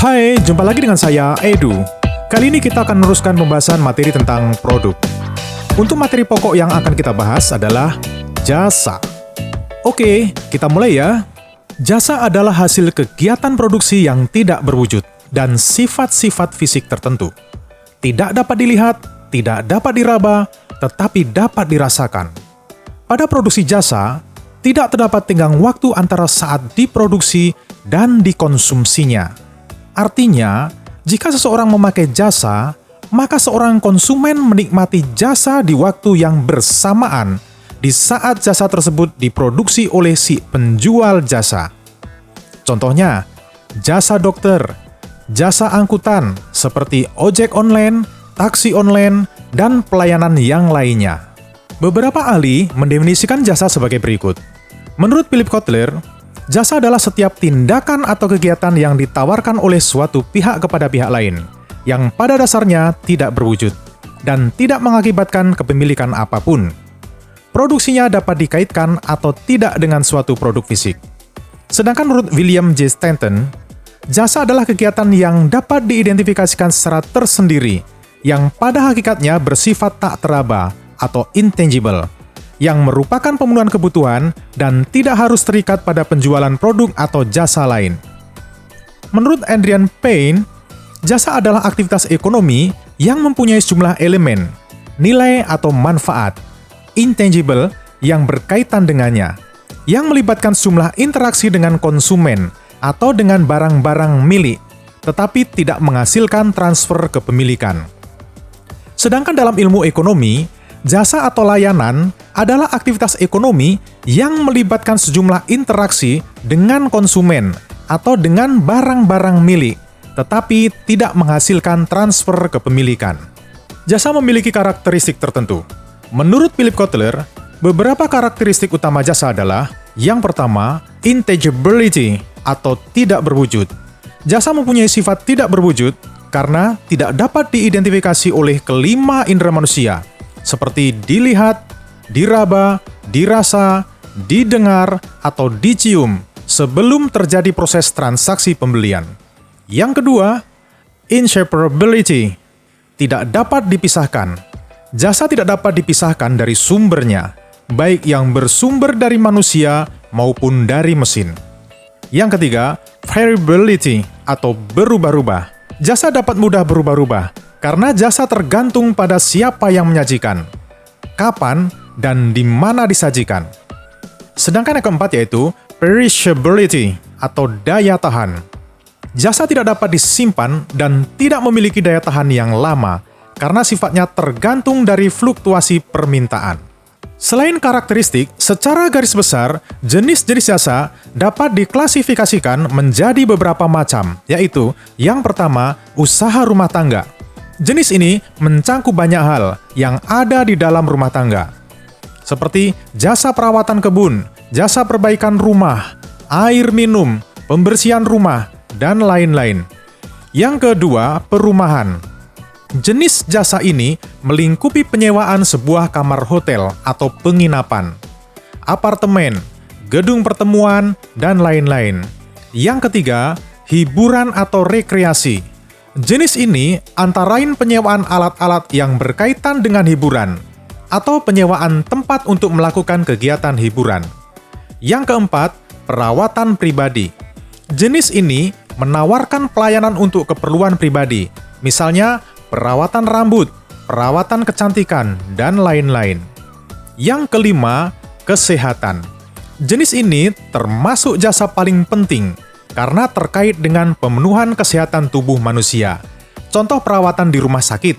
Hai, jumpa lagi dengan saya, Edu. Kali ini kita akan meneruskan pembahasan materi tentang produk. Untuk materi pokok yang akan kita bahas adalah jasa. Oke, kita mulai ya. Jasa adalah hasil kegiatan produksi yang tidak berwujud dan sifat-sifat fisik tertentu. Tidak dapat dilihat, tidak dapat diraba, tetapi dapat dirasakan. Pada produksi jasa, tidak terdapat tenggang waktu antara saat diproduksi dan dikonsumsinya. Artinya, jika seseorang memakai jasa, maka seorang konsumen menikmati jasa di waktu yang bersamaan di saat jasa tersebut diproduksi oleh si penjual jasa. Contohnya, jasa dokter, jasa angkutan seperti ojek online, taksi online, dan pelayanan yang lainnya. Beberapa ahli mendefinisikan jasa sebagai berikut. Menurut Philip Kotler, jasa adalah setiap tindakan atau kegiatan yang ditawarkan oleh suatu pihak kepada pihak lain, yang pada dasarnya tidak berwujud, dan tidak mengakibatkan kepemilikan apapun. Produksinya dapat dikaitkan atau tidak dengan suatu produk fisik. Sedangkan menurut William J. Stanton, jasa adalah kegiatan yang dapat diidentifikasikan secara tersendiri, yang pada hakikatnya bersifat tak teraba atau intangible, yang merupakan pemenuhan kebutuhan dan tidak harus terikat pada penjualan produk atau jasa lain. Menurut Adrian Payne, jasa adalah aktivitas ekonomi yang mempunyai sejumlah elemen, nilai atau manfaat, intangible yang berkaitan dengannya, yang melibatkan sejumlah interaksi dengan konsumen atau dengan barang-barang milik, tetapi tidak menghasilkan transfer kepemilikan. Sedangkan dalam ilmu ekonomi, jasa atau layanan adalah aktivitas ekonomi yang melibatkan sejumlah interaksi dengan konsumen atau dengan barang-barang milik, tetapi tidak menghasilkan transfer kepemilikan. Jasa memiliki karakteristik tertentu. Menurut Philip Kotler, beberapa karakteristik utama jasa adalah: yang pertama, intangibility atau tidak berwujud. Jasa mempunyai sifat tidak berwujud karena tidak dapat diidentifikasi oleh kelima indera manusia, seperti dilihat, diraba, dirasa, didengar, atau dicium sebelum terjadi proses transaksi pembelian. Yang kedua, inseparability, tidak dapat dipisahkan. Jasa tidak dapat dipisahkan dari sumbernya, baik yang bersumber dari manusia maupun dari mesin. Yang ketiga, variability atau berubah-ubah. Jasa dapat mudah berubah-ubah karena jasa tergantung pada siapa yang menyajikan, kapan, dan di mana disajikan. Sedangkan yang keempat yaitu perishability atau daya tahan. Jasa tidak dapat disimpan dan tidak memiliki daya tahan yang lama karena sifatnya tergantung dari fluktuasi permintaan. Selain karakteristik, secara garis besar, jenis-jenis jasa dapat diklasifikasikan menjadi beberapa macam, yaitu yang pertama, usaha rumah tangga. Jenis ini mencangkup banyak hal yang ada di dalam rumah tangga, seperti jasa perawatan kebun, jasa perbaikan rumah, air minum, pembersihan rumah, dan lain-lain. Yang kedua, perumahan. Jenis jasa ini melingkupi penyewaan sebuah kamar hotel atau penginapan, apartemen, gedung pertemuan, dan lain-lain. Yang ketiga, hiburan atau rekreasi. Jenis ini antara lain penyewaan alat-alat yang berkaitan dengan hiburan atau penyewaan tempat untuk melakukan kegiatan hiburan. Yang keempat, perawatan pribadi. Jenis ini menawarkan pelayanan untuk keperluan pribadi, misalnya perawatan rambut, perawatan kecantikan, dan lain-lain. Yang kelima, kesehatan. Jenis ini termasuk jasa paling penting karena terkait dengan pemenuhan kesehatan tubuh manusia. Contoh perawatan di rumah sakit,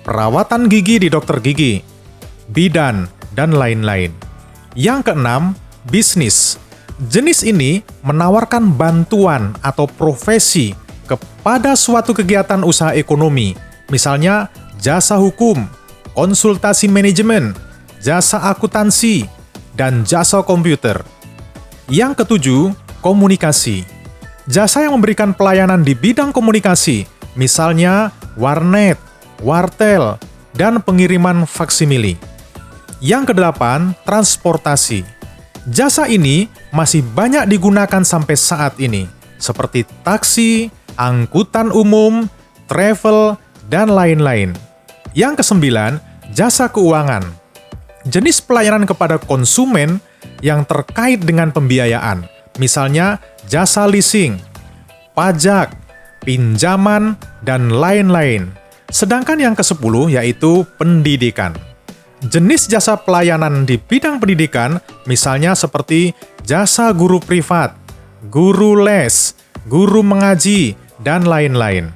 perawatan gigi di dokter gigi, bidan, dan lain-lain. Yang keenam, bisnis. Jenis ini menawarkan bantuan atau profesi kepada suatu kegiatan usaha ekonomi, misalnya jasa hukum, konsultasi manajemen, jasa akuntansi, dan jasa komputer. Yang ketujuh, komunikasi. Jasa yang memberikan pelayanan di bidang komunikasi, misalnya warnet, wartel, dan pengiriman faksimili. Yang kedelapan, transportasi. Jasa ini masih banyak digunakan sampai saat ini, seperti taksi, angkutan umum, travel, dan lain-lain. Yang kesembilan, jasa keuangan. Jenis pelayanan kepada konsumen yang terkait dengan pembiayaan, misalnya jasa leasing, pajak, pinjaman, dan lain-lain. Sedangkan yang ke-10 yaitu pendidikan. Jenis jasa pelayanan di bidang pendidikan misalnya seperti jasa guru privat, guru les, guru mengaji, dan lain-lain.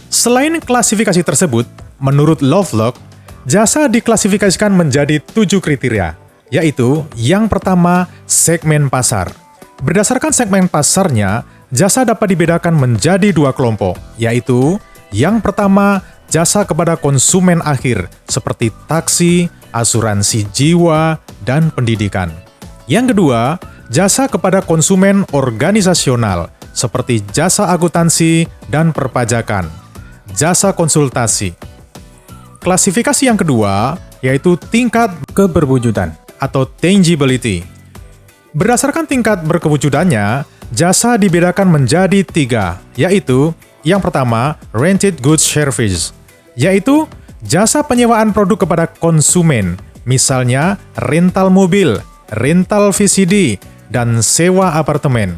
Selain klasifikasi tersebut, menurut Lovelock, jasa diklasifikasikan menjadi 7 kriteria, yaitu yang pertama, segmen pasar. Berdasarkan segmen pasarnya, jasa dapat dibedakan menjadi 2 kelompok, yaitu yang pertama, jasa kepada konsumen akhir, seperti taksi, asuransi jiwa, dan pendidikan. Yang kedua, jasa kepada konsumen organisasional, seperti jasa akuntansi dan perpajakan, jasa konsultasi. Klasifikasi yang kedua, yaitu tingkat keberwujudan atau tangibility. Berdasarkan tingkat berkewujudannya, jasa dibedakan menjadi 3, yaitu yang pertama, rented goods service, yaitu jasa penyewaan produk kepada konsumen, misalnya rental mobil, rental VCD, dan sewa apartemen.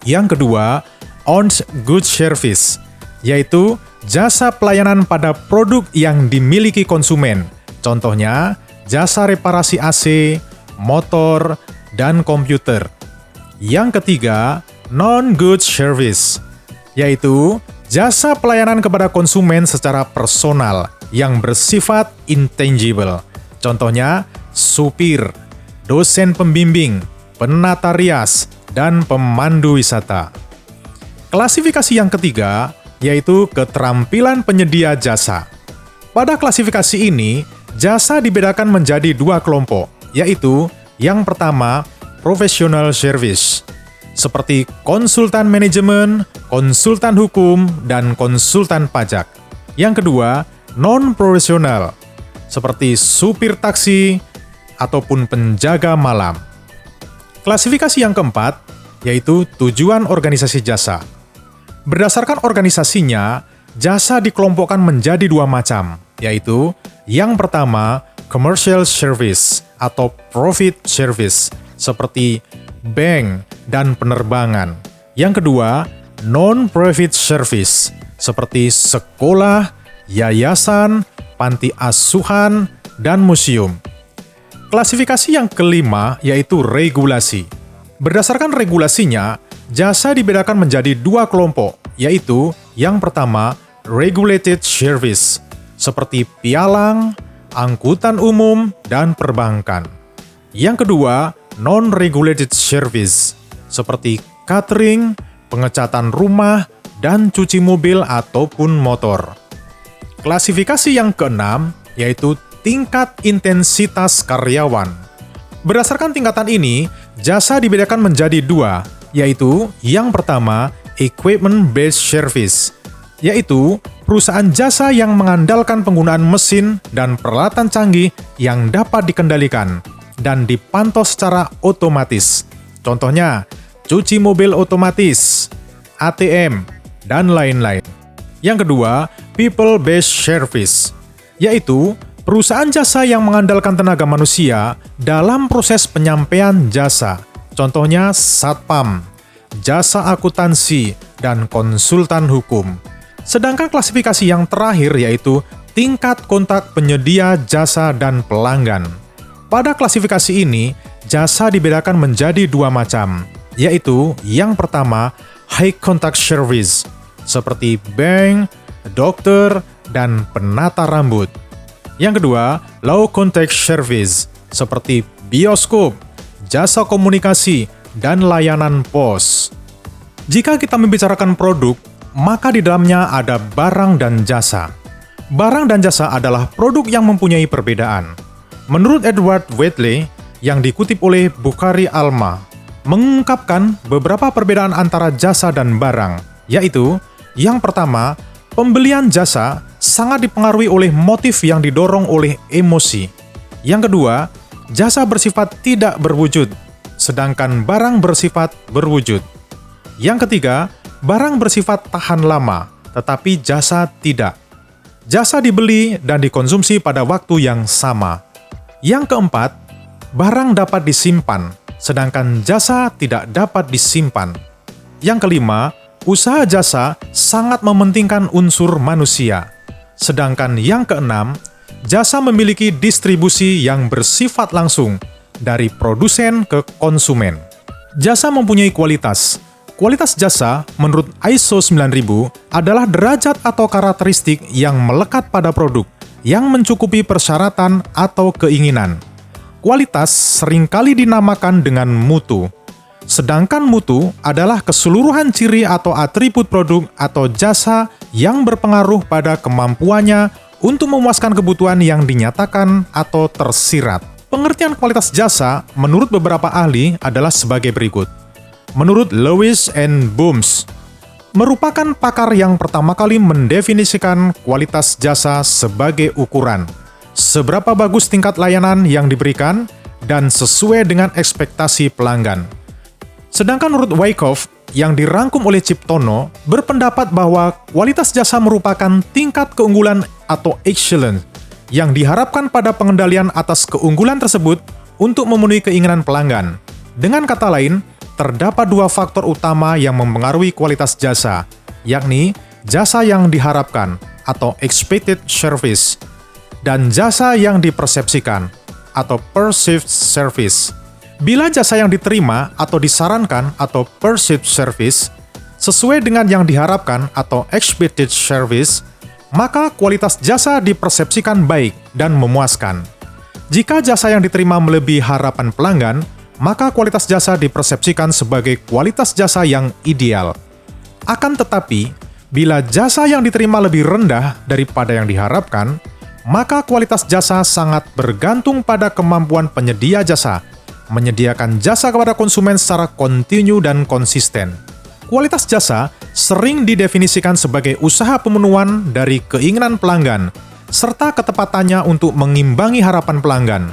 Yang kedua, owned goods service, yaitu jasa pelayanan pada produk yang dimiliki konsumen, contohnya jasa reparasi AC, motor, dan komputer. Yang ketiga, non-goods service, yaitu jasa pelayanan kepada konsumen secara personal yang bersifat intangible, contohnya supir, dosen pembimbing, penata rias, dan pemandu wisata. Klasifikasi yang ketiga, yaitu keterampilan penyedia jasa. Pada klasifikasi ini, jasa dibedakan menjadi 2 kelompok, yaitu yang pertama, professional service, seperti konsultan manajemen, konsultan hukum, dan konsultan pajak. Yang kedua, non-profesional, seperti supir taksi ataupun penjaga malam. Klasifikasi yang keempat, yaitu tujuan organisasi jasa. Berdasarkan organisasinya, jasa dikelompokkan menjadi 2 macam, yaitu yang pertama, commercial service atau profit service, seperti bank dan penerbangan. Yang kedua, non-profit service, seperti sekolah, yayasan, panti asuhan, dan museum. Klasifikasi yang kelima yaitu regulasi. Berdasarkan regulasinya, jasa dibedakan menjadi 2 kelompok, yaitu yang pertama, regulated service, seperti pialang, angkutan umum, dan perbankan. Yang kedua, non-regulated service, seperti catering, pengecatan rumah, dan cuci mobil ataupun motor. Klasifikasi yang keenam, yaitu tingkat intensitas karyawan. Berdasarkan tingkatan ini, jasa dibedakan menjadi 2, yaitu yang pertama, equipment-based service, yaitu perusahaan jasa yang mengandalkan penggunaan mesin dan peralatan canggih yang dapat dikendalikan dan dipantau secara otomatis. Contohnya, cuci mobil otomatis, ATM, dan lain-lain. Yang kedua, people-based service, yaitu perusahaan jasa yang mengandalkan tenaga manusia dalam proses penyampaian jasa. Contohnya satpam, jasa akuntansi, dan konsultan hukum. Sedangkan klasifikasi yang terakhir yaitu tingkat kontak penyedia jasa dan pelanggan. Pada klasifikasi ini, jasa dibedakan menjadi 2 macam, yaitu yang pertama, high contact service, seperti bank, dokter, dan penata rambut. Yang kedua, low contact service, seperti bioskop, jasa komunikasi, dan layanan pos. Jika kita membicarakan produk, maka di dalamnya ada barang dan jasa. Barang dan jasa adalah produk yang mempunyai perbedaan. Menurut Edward Wheatley, yang dikutip oleh Bukhari Alma, mengungkapkan beberapa perbedaan antara jasa dan barang, yaitu yang pertama, pembelian jasa sangat dipengaruhi oleh motif yang didorong oleh emosi. Yang kedua, jasa bersifat tidak berwujud, sedangkan barang bersifat berwujud. Yang ketiga, Barang bersifat tahan lama, tetapi jasa tidak. Jasa dibeli dan dikonsumsi pada waktu yang sama. Yang keempat, barang dapat disimpan, sedangkan jasa tidak dapat disimpan. Yang kelima, usaha jasa sangat mementingkan unsur manusia. Sedangkan yang keenam, jasa memiliki distribusi yang bersifat langsung dari produsen ke konsumen. Jasa mempunyai kualitas. Kualitas jasa, menurut ISO 9000, adalah derajat atau karakteristik yang melekat pada produk, yang mencukupi persyaratan atau keinginan. Kualitas seringkali dinamakan dengan mutu. Sedangkan mutu adalah keseluruhan ciri atau atribut produk atau jasa yang berpengaruh pada kemampuannya untuk memuaskan kebutuhan yang dinyatakan atau tersirat. Pengertian kualitas jasa menurut beberapa ahli adalah sebagai berikut. Menurut Lewis and Booms, merupakan pakar yang pertama kali mendefinisikan kualitas jasa sebagai ukuran, seberapa bagus tingkat layanan yang diberikan, dan sesuai dengan ekspektasi pelanggan. Sedangkan menurut Wyckoff, yang dirangkum oleh Ciptono, berpendapat bahwa kualitas jasa merupakan tingkat keunggulan atau excellence yang diharapkan pada pengendalian atas keunggulan tersebut untuk memenuhi keinginan pelanggan. Dengan kata lain, terdapat dua faktor utama yang mempengaruhi kualitas jasa, yakni jasa yang diharapkan atau expected service dan jasa yang dipersepsikan atau perceived service. Bila jasa yang diterima atau disarankan atau perceived service sesuai dengan yang diharapkan atau expected service, maka kualitas jasa dipersepsikan baik dan memuaskan. Jika jasa yang diterima melebihi harapan pelanggan, maka kualitas jasa dipersepsikan sebagai kualitas jasa yang ideal. Akan tetapi, bila jasa yang diterima lebih rendah daripada yang diharapkan, maka kualitas jasa sangat bergantung pada kemampuan penyedia jasa menyediakan jasa kepada konsumen secara kontinu dan konsisten. Kualitas jasa sering didefinisikan sebagai usaha pemenuhan dari keinginan pelanggan, serta ketepatannya untuk mengimbangi harapan pelanggan.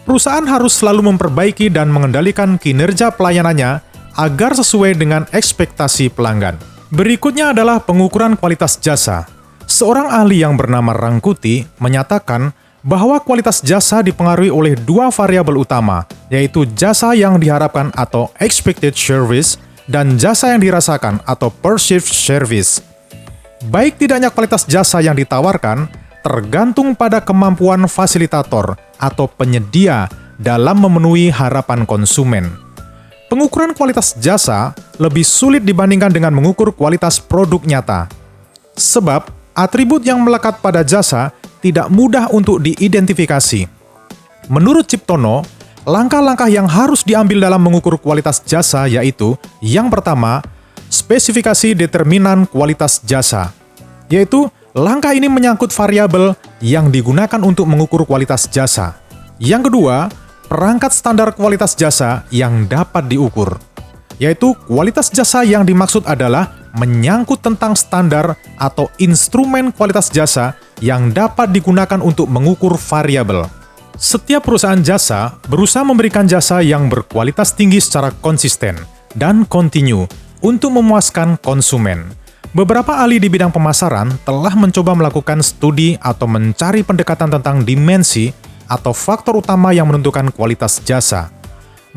Perusahaan harus selalu memperbaiki dan mengendalikan kinerja pelayanannya agar sesuai dengan ekspektasi pelanggan. Berikutnya adalah pengukuran kualitas jasa. Seorang ahli yang bernama Rangkuti menyatakan bahwa kualitas jasa dipengaruhi oleh dua variabel utama, yaitu jasa yang diharapkan atau expected service dan jasa yang dirasakan atau perceived service. Baik tidaknya kualitas jasa yang ditawarkan tergantung pada kemampuan fasilitator atau penyedia dalam memenuhi harapan konsumen. Pengukuran kualitas jasa lebih sulit dibandingkan dengan mengukur kualitas produk nyata. Sebab, atribut yang melekat pada jasa tidak mudah untuk diidentifikasi. Menurut Ciptono, langkah-langkah yang harus diambil dalam mengukur kualitas jasa yaitu, yang pertama, spesifikasi determinan kualitas jasa, yaitu langkah ini menyangkut variabel yang digunakan untuk mengukur kualitas jasa. Yang kedua, perangkat standar kualitas jasa yang dapat diukur, yaitu kualitas jasa yang dimaksud adalah menyangkut tentang standar atau instrumen kualitas jasa yang dapat digunakan untuk mengukur variabel. Setiap perusahaan jasa berusaha memberikan jasa yang berkualitas tinggi secara konsisten dan kontinu untuk memuaskan konsumen. Beberapa ahli di bidang pemasaran telah mencoba melakukan studi atau mencari pendekatan tentang dimensi atau faktor utama yang menentukan kualitas jasa.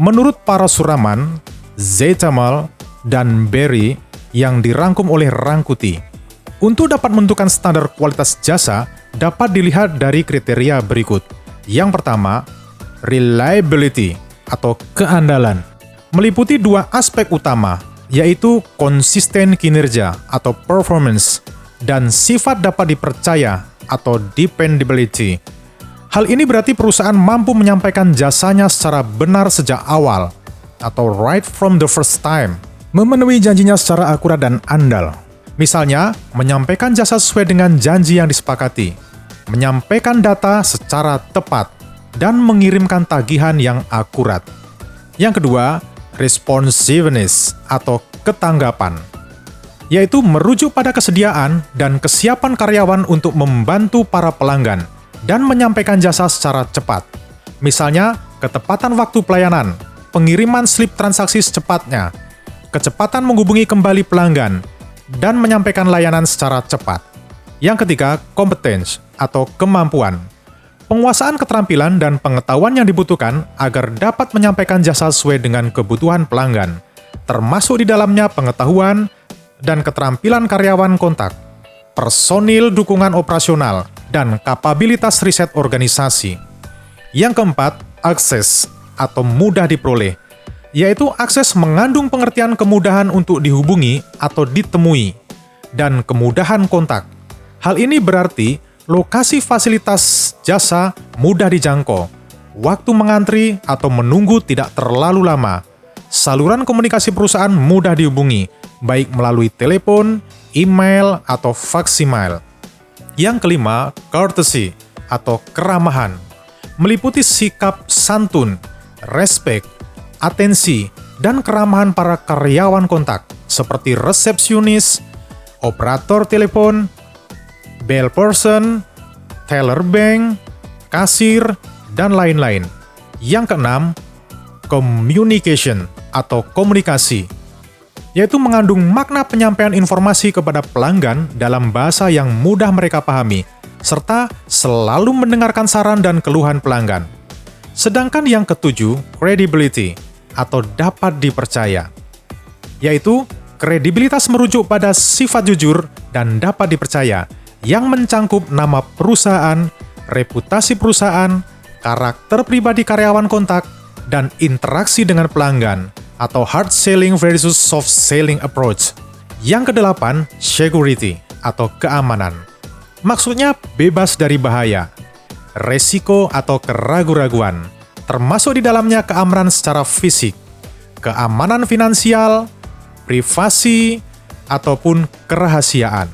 Menurut Parasuraman, Zeithaml, dan Berry yang dirangkum oleh Rangkuti, untuk dapat menentukan standar kualitas jasa dapat dilihat dari kriteria berikut. Yang pertama, reliability atau keandalan, meliputi dua aspek utama, yaitu konsisten kinerja atau performance dan sifat dapat dipercaya atau dependability. Hal ini berarti perusahaan mampu menyampaikan jasanya secara benar sejak awal atau right from the first time, memenuhi janjinya secara akurat dan andal. Misalnya, menyampaikan jasa sesuai dengan janji yang disepakati, menyampaikan data secara tepat, dan mengirimkan tagihan yang akurat. Yang kedua, responsiveness atau ketanggapan, yaitu merujuk pada kesediaan dan kesiapan karyawan untuk membantu para pelanggan dan menyampaikan jasa secara cepat. Misalnya, ketepatan waktu pelayanan, pengiriman slip transaksi secepatnya, kecepatan menghubungi kembali pelanggan, dan menyampaikan layanan secara cepat. Yang ketiga, competence atau kemampuan. Penguasaan keterampilan dan pengetahuan yang dibutuhkan agar dapat menyampaikan jasa sesuai dengan kebutuhan pelanggan, termasuk di dalamnya pengetahuan dan keterampilan karyawan kontak, personil dukungan operasional, dan kapabilitas riset organisasi. Yang keempat, akses atau mudah diperoleh, yaitu akses mengandung pengertian kemudahan untuk dihubungi atau ditemui, dan kemudahan kontak. Hal ini berarti lokasi fasilitas jasa mudah dijangkau, waktu mengantri atau menunggu tidak terlalu lama, saluran komunikasi perusahaan mudah dihubungi, baik melalui telepon, email, atau faksimiles. Yang kelima, courtesy atau keramahan, meliputi sikap santun, respect, atensi, dan keramahan para karyawan kontak, seperti resepsionis, operator telepon, bellperson, teller bank, kasir, dan lain-lain. Yang keenam, communication atau komunikasi, yaitu mengandung makna penyampaian informasi kepada pelanggan dalam bahasa yang mudah mereka pahami, serta selalu mendengarkan saran dan keluhan pelanggan. Sedangkan yang ketujuh, credibility atau dapat dipercaya, yaitu kredibilitas merujuk pada sifat jujur dan dapat dipercaya yang mencangkup nama perusahaan, reputasi perusahaan, karakter pribadi karyawan kontak, dan interaksi dengan pelanggan atau hard selling versus soft selling approach. Yang kedelapan, security atau keamanan. Maksudnya bebas dari bahaya, resiko atau keraguan-raguan, termasuk di dalamnya keamanan secara fisik, keamanan finansial, privasi, ataupun kerahasiaan.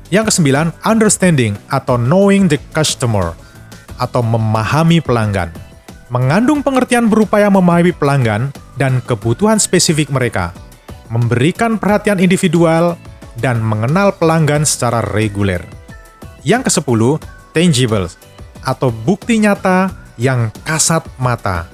Yang kesembilan, understanding atau knowing the customer, atau memahami pelanggan. Mengandung pengertian berupaya memahami pelanggan dan kebutuhan spesifik mereka, memberikan perhatian individual, dan mengenal pelanggan secara reguler. Yang kesepuluh, tangible, atau bukti nyata yang kasat mata,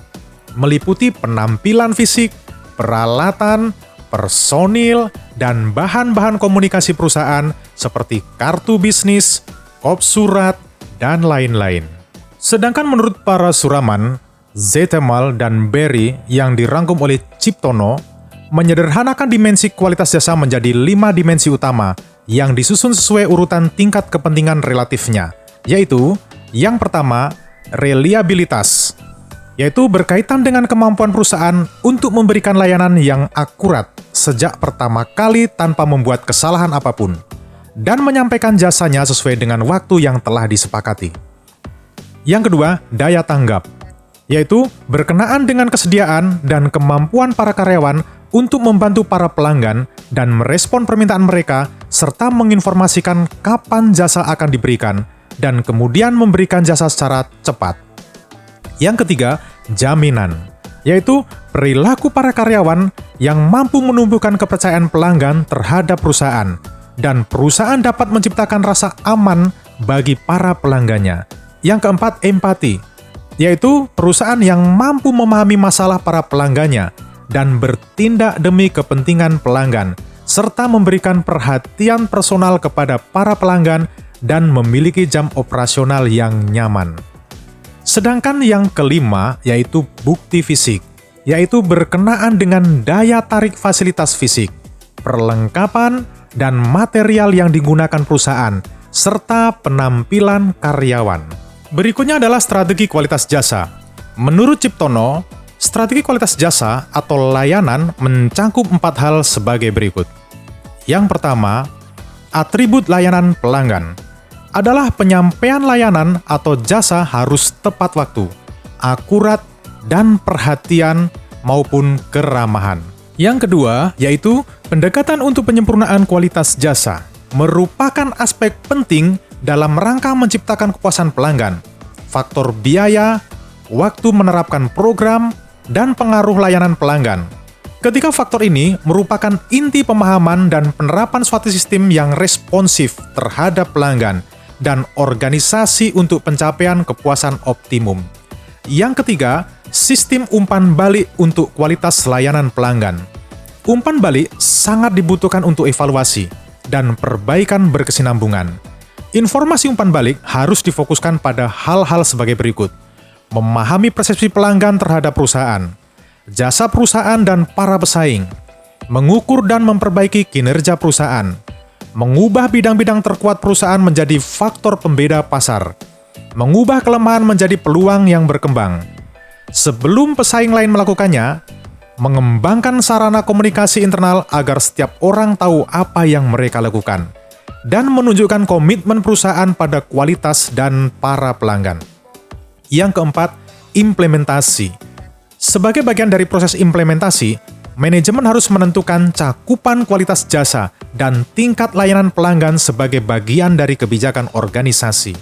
meliputi penampilan fisik, peralatan, personil, dan bahan-bahan komunikasi perusahaan seperti kartu bisnis, kop surat, dan lain-lain. Sedangkan menurut para suraman, Zethemal dan Berry yang dirangkum oleh Ciptono menyederhanakan dimensi kualitas jasa menjadi 5 dimensi utama yang disusun sesuai urutan tingkat kepentingan relatifnya, yaitu yang pertama, reliabilitas, yaitu berkaitan dengan kemampuan perusahaan untuk memberikan layanan yang akurat sejak pertama kali tanpa membuat kesalahan apapun, dan menyampaikan jasanya sesuai dengan waktu yang telah disepakati. Yang kedua, daya tanggap, yaitu berkenaan dengan kesediaan dan kemampuan para karyawan untuk membantu para pelanggan dan merespon permintaan mereka, serta menginformasikan kapan jasa akan diberikan, dan kemudian memberikan jasa secara cepat. Yang ketiga, jaminan, yaitu perilaku para karyawan yang mampu menumbuhkan kepercayaan pelanggan terhadap perusahaan, dan perusahaan dapat menciptakan rasa aman bagi para pelanggannya. Yang keempat, empati, yaitu perusahaan yang mampu memahami masalah para pelanggannya dan bertindak demi kepentingan pelanggan, serta memberikan perhatian personal kepada para pelanggan dan memiliki jam operasional yang nyaman. Sedangkan yang kelima, yaitu bukti fisik, yaitu berkenaan dengan daya tarik fasilitas fisik, perlengkapan, dan material yang digunakan perusahaan, serta penampilan karyawan. Berikutnya adalah strategi kualitas jasa. Menurut Ciptono, strategi kualitas jasa atau layanan mencangkup 4 hal sebagai berikut. Yang pertama, atribut layanan pelanggan adalah penyampaian layanan atau jasa harus tepat waktu, akurat, dan perhatian maupun keramahan. Yang kedua, yaitu pendekatan untuk penyempurnaan kualitas jasa, merupakan aspek penting dalam rangka menciptakan kepuasan pelanggan, faktor biaya, waktu menerapkan program, dan pengaruh layanan pelanggan. Ketiga faktor ini merupakan inti pemahaman dan penerapan suatu sistem yang responsif terhadap pelanggan dan organisasi untuk pencapaian kepuasan optimum. Yang ketiga, sistem umpan balik untuk kualitas layanan pelanggan. Umpan balik sangat dibutuhkan untuk evaluasi dan perbaikan berkesinambungan. Informasi umpan balik harus difokuskan pada hal-hal sebagai berikut. Memahami persepsi pelanggan terhadap perusahaan, jasa perusahaan dan para pesaing, mengukur dan memperbaiki kinerja perusahaan, mengubah bidang-bidang terkuat perusahaan menjadi faktor pembeda pasar, mengubah kelemahan menjadi peluang yang berkembang. Sebelum pesaing lain melakukannya, mengembangkan sarana komunikasi internal agar setiap orang tahu apa yang mereka lakukan, dan menunjukkan komitmen perusahaan pada kualitas dan para pelanggan. Yang keempat, implementasi. Sebagai bagian dari proses implementasi, manajemen harus menentukan cakupan kualitas jasa dan tingkat layanan pelanggan sebagai bagian dari kebijakan organisasi.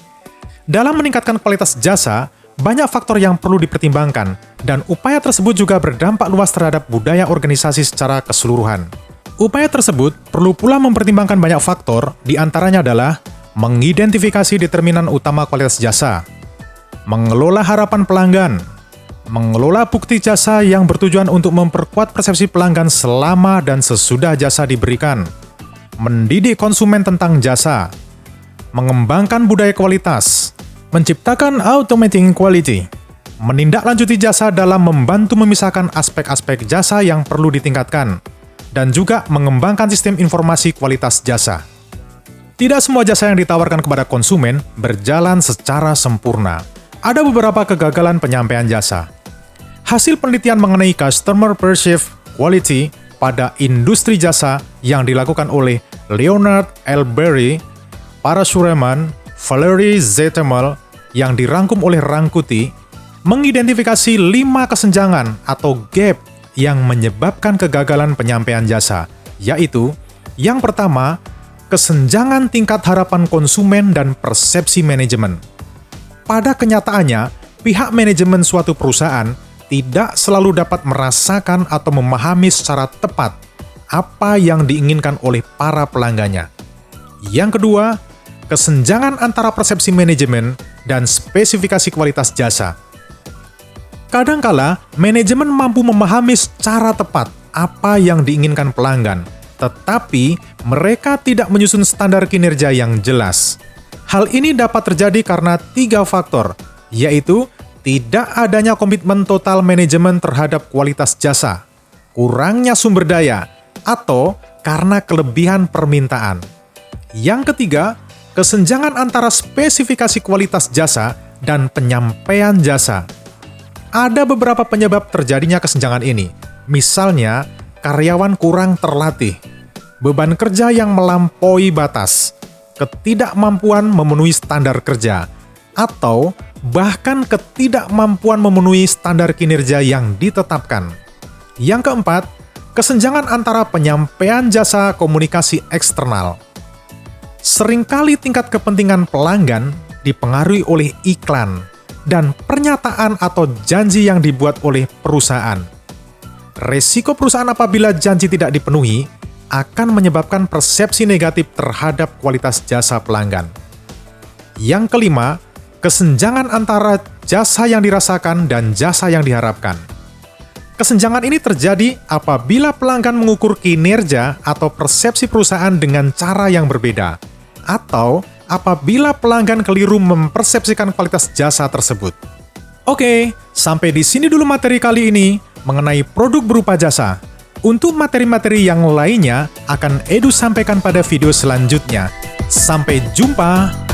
Dalam meningkatkan kualitas jasa, banyak faktor yang perlu dipertimbangkan, dan upaya tersebut juga berdampak luas terhadap budaya organisasi secara keseluruhan. Upaya tersebut perlu pula mempertimbangkan banyak faktor, di antaranya adalah mengidentifikasi determinan utama kualitas jasa, mengelola harapan pelanggan, mengelola bukti jasa yang bertujuan untuk memperkuat persepsi pelanggan selama dan sesudah jasa diberikan, mendidik konsumen tentang jasa, mengembangkan budaya kualitas, menciptakan automating quality, menindaklanjuti jasa dalam membantu memisahkan aspek-aspek jasa yang perlu ditingkatkan, dan juga mengembangkan sistem informasi kualitas jasa. Tidak semua jasa yang ditawarkan kepada konsumen berjalan secara sempurna. Ada beberapa kegagalan penyampaian jasa. Hasil penelitian mengenai Customer Perceived Quality pada industri jasa yang dilakukan oleh Leonard L. Berry, Parasuraman, Valery Zetemel, yang dirangkum oleh Rangkuti, mengidentifikasi 5 kesenjangan atau gap yang menyebabkan kegagalan penyampaian jasa, yaitu yang pertama, kesenjangan tingkat harapan konsumen dan persepsi manajemen. Pada kenyataannya, pihak manajemen suatu perusahaan tidak selalu dapat merasakan atau memahami secara tepat apa yang diinginkan oleh para pelanggannya. Yang kedua, kesenjangan antara persepsi manajemen dan spesifikasi kualitas jasa. Kadangkala, manajemen mampu memahami secara tepat apa yang diinginkan pelanggan, tetapi mereka tidak menyusun standar kinerja yang jelas. Hal ini dapat terjadi karena 3 faktor, yaitu tidak adanya komitmen total manajemen terhadap kualitas jasa, kurangnya sumber daya, atau karena kelebihan permintaan. Yang ketiga, kesenjangan antara spesifikasi kualitas jasa dan penyampaian jasa. Ada beberapa penyebab terjadinya kesenjangan ini, misalnya karyawan kurang terlatih, beban kerja yang melampaui batas, ketidakmampuan memenuhi standar kerja, atau bahkan ketidakmampuan memenuhi standar kinerja yang ditetapkan. Yang keempat, kesenjangan antara penyampaian jasa komunikasi eksternal. Seringkali tingkat kepentingan pelanggan dipengaruhi oleh iklan dan pernyataan atau janji yang dibuat oleh perusahaan. Resiko perusahaan apabila janji tidak dipenuhi akan menyebabkan persepsi negatif terhadap kualitas jasa pelanggan. Yang kelima, kesenjangan antara jasa yang dirasakan dan jasa yang diharapkan. Kesenjangan ini terjadi apabila pelanggan mengukur kinerja atau persepsi perusahaan dengan cara yang berbeda, atau apabila pelanggan keliru mempersepsikan kualitas jasa tersebut. Oke, sampai di sini dulu materi kali ini mengenai produk berupa jasa. Untuk materi-materi yang lainnya akan Edu sampaikan pada video selanjutnya. Sampai jumpa!